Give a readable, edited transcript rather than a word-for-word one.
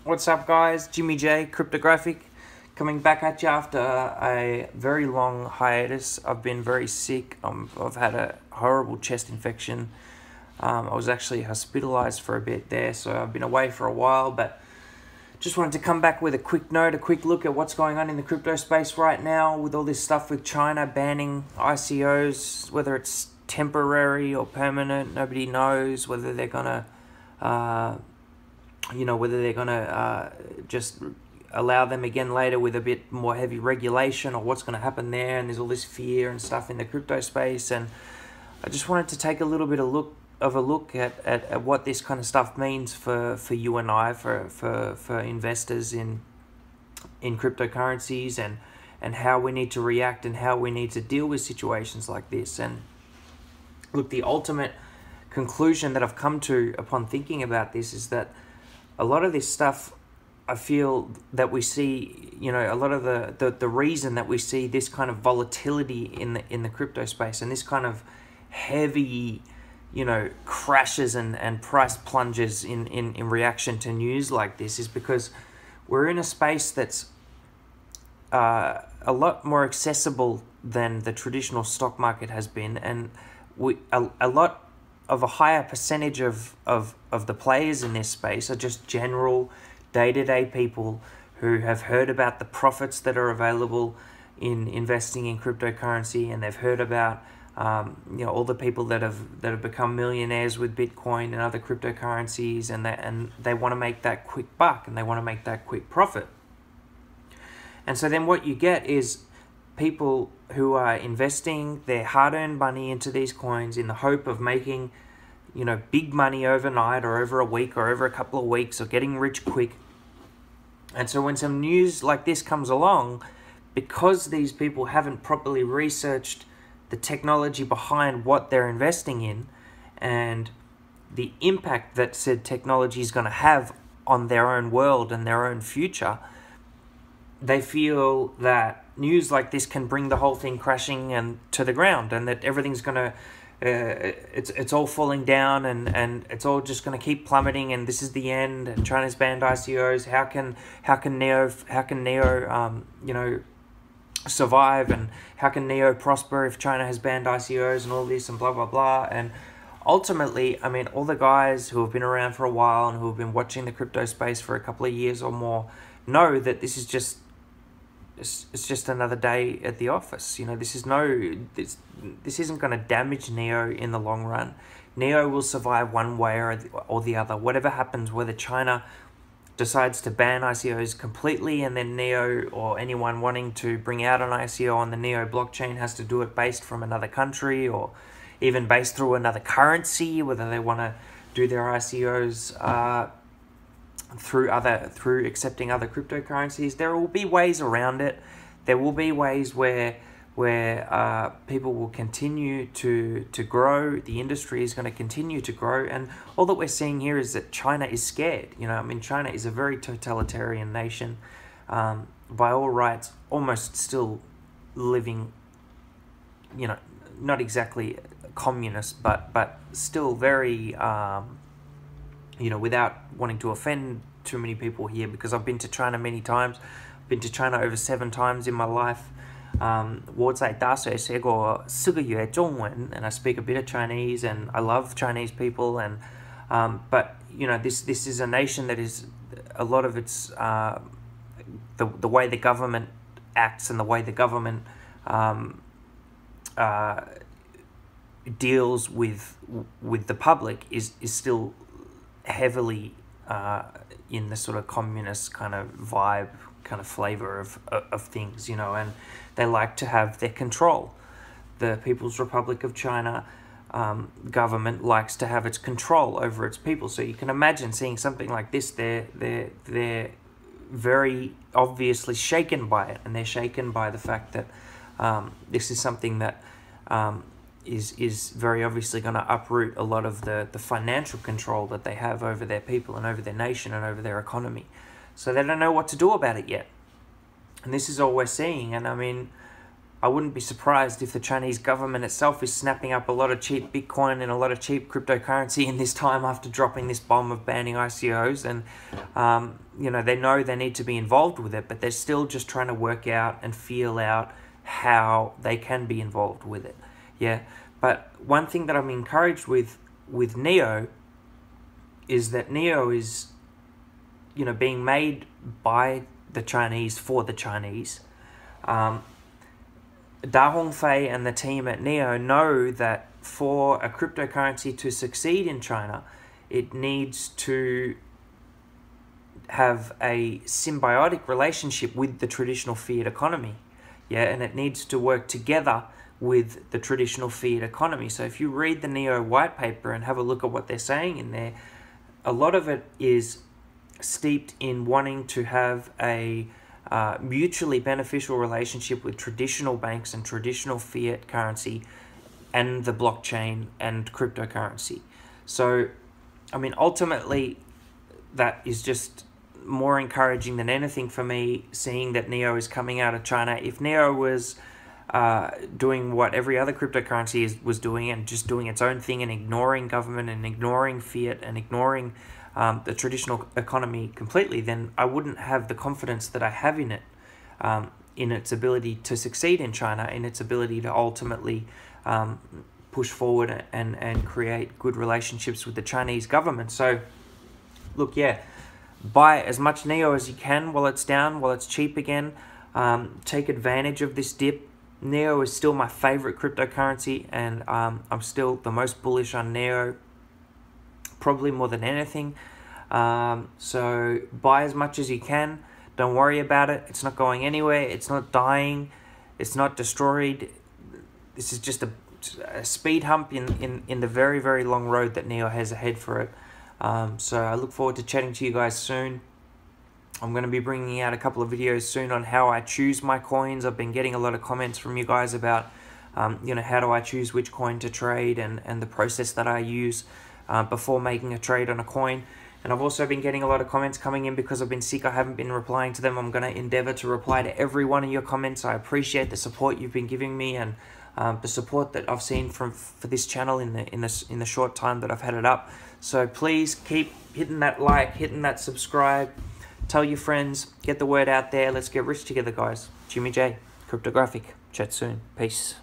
What's up, guys? Jimmy J, Cryptographic, coming back at you after a very long hiatus. I've been very sick. I've had a horrible chest infection. I was actually hospitalized for a bit there, so I've been away for a while, but just wanted to come back with a quick note, a quick look at what's going on in the crypto space right now with all this stuff with China banning ICOs, whether it's temporary or permanent. Nobody knows whether they're gonna just allow them again later with a bit more heavy regulation, or what's going to happen there. And there's all this fear and stuff in the crypto space, and I just wanted to take a little bit of a look at what this kind of stuff means for you and I, for investors in cryptocurrencies, and how we need to react and how we need to deal with situations like this. And look, the ultimate conclusion that I've come to upon thinking about this is that a lot of this stuff, I feel that we see, a lot of the reason that we see this kind of volatility in the crypto space, and this kind of heavy, crashes and price plunges in reaction to news like this, is because we're in a space that's a lot more accessible than the traditional stock market has been, and a lot of a higher percentage of the players in this space are just general day-to-day people who have heard about the profits that are available in investing in cryptocurrency, and they've heard about all the people that have become millionaires with Bitcoin and other cryptocurrencies, and they want to make that quick buck, and they want to make that quick profit. And so then what you get is people who are investing their hard-earned money into these coins in the hope of making, big money overnight or over a week or over a couple of weeks, or getting rich quick. And so when some news like this comes along, because these people haven't properly researched the technology behind what they're investing in and the impact that said technology is going to have on their own world and their own future, they feel that news like this can bring the whole thing crashing and to the ground, and that everything's gonna it's all falling down, and it's all just gonna keep plummeting, and this is the end, and China's banned ICOs. How can Neo survive, and how can Neo prosper if China has banned ICOs, and all this and blah blah blah. And ultimately, I mean, all the guys who have been around for a while and who have been watching the crypto space for a couple of years or more know that this is just it's just another day at the office. This isn't going to damage Neo in the long run. Neo will survive one way or the other. Whatever happens, whether China decides to ban ICOs completely, and then Neo or anyone wanting to bring out an ICO on the Neo blockchain has to do it based from another country, or even based through another currency, whether they want to do their ICOs through accepting other cryptocurrencies. There will be ways around it. There will be ways where people will continue to grow. The industry is going to continue to grow, and all that we're seeing here is that China is scared. China is a very totalitarian nation, by all rights, almost still living, not exactly communist, but still very without wanting to offend too many people here, because I've been to China many times. I've been to China over 7 times in my life. 我在大学学过4个月中文, and I speak a bit of Chinese, and I love Chinese people. And but this is a nation that is, a lot of its the way the government acts and the way the government deals with the public is still heavily in the sort of communist kind of vibe, kind of flavor of things, and they like to have their control. The People's Republic of China government likes to have its control over its people. So you can imagine seeing something like this. They're very obviously shaken by it, and they're shaken by the fact that this is something that is very obviously going to uproot a lot of the financial control that they have over their people and over their nation and over their economy. So they don't know what to do about it yet. And this is all we're seeing. And I mean, I wouldn't be surprised if the Chinese government itself is snapping up a lot of cheap Bitcoin and a lot of cheap cryptocurrency in this time after dropping this bomb of banning ICOs. And, you know, they know they need to be involved with it, but they're still just trying to work out and feel out how they can be involved with it. Yeah. But one thing that I'm encouraged with NEO is that NEO is, you know, being made by the Chinese for the Chinese. Da Hongfei and the team at NEO know that for a cryptocurrency to succeed in China, it needs to have a symbiotic relationship with the traditional fiat economy. Yeah, and it needs to work together with the traditional fiat economy. So if you read the NEO white paper and have a look at what they're saying in there, a lot of it is steeped in wanting to have a mutually beneficial relationship with traditional banks and traditional fiat currency and the blockchain and cryptocurrency. So, I mean, ultimately, that is just more encouraging than anything for me, seeing that NEO is coming out of China. If NEO was doing what every other cryptocurrency was doing and just doing its own thing and ignoring government and ignoring fiat and ignoring the traditional economy completely, then I wouldn't have the confidence that I have in it, in its ability to succeed in China, in its ability to ultimately push forward and create good relationships with the Chinese government. So, look, yeah, buy as much NEO as you can while it's down, while it's cheap again. Take advantage of this dip. NEO is still my favorite cryptocurrency, and I'm still the most bullish on NEO, probably more than anything. So buy as much as you can. Don't worry about it. It's not going anywhere. It's not dying. It's not destroyed. This is just a speed hump in the very, very long road that NEO has ahead for it. So I look forward to chatting to you guys soon. I'm going to be bringing out a couple of videos soon on how I choose my coins. I've been getting a lot of comments from you guys about, you know, how do I choose which coin to trade and the process that I use before making a trade on a coin. And I've also been getting a lot of comments coming in because I've been sick. I haven't been replying to them. I'm going to endeavor to reply to every one of your comments. I appreciate the support you've been giving me and the support that I've seen for this channel in the short time that I've had it up. So please keep hitting that like, hitting that subscribe. Tell your friends, get the word out there. Let's get rich together, guys. Jimmy J, Cryptographic. Chat soon. Peace.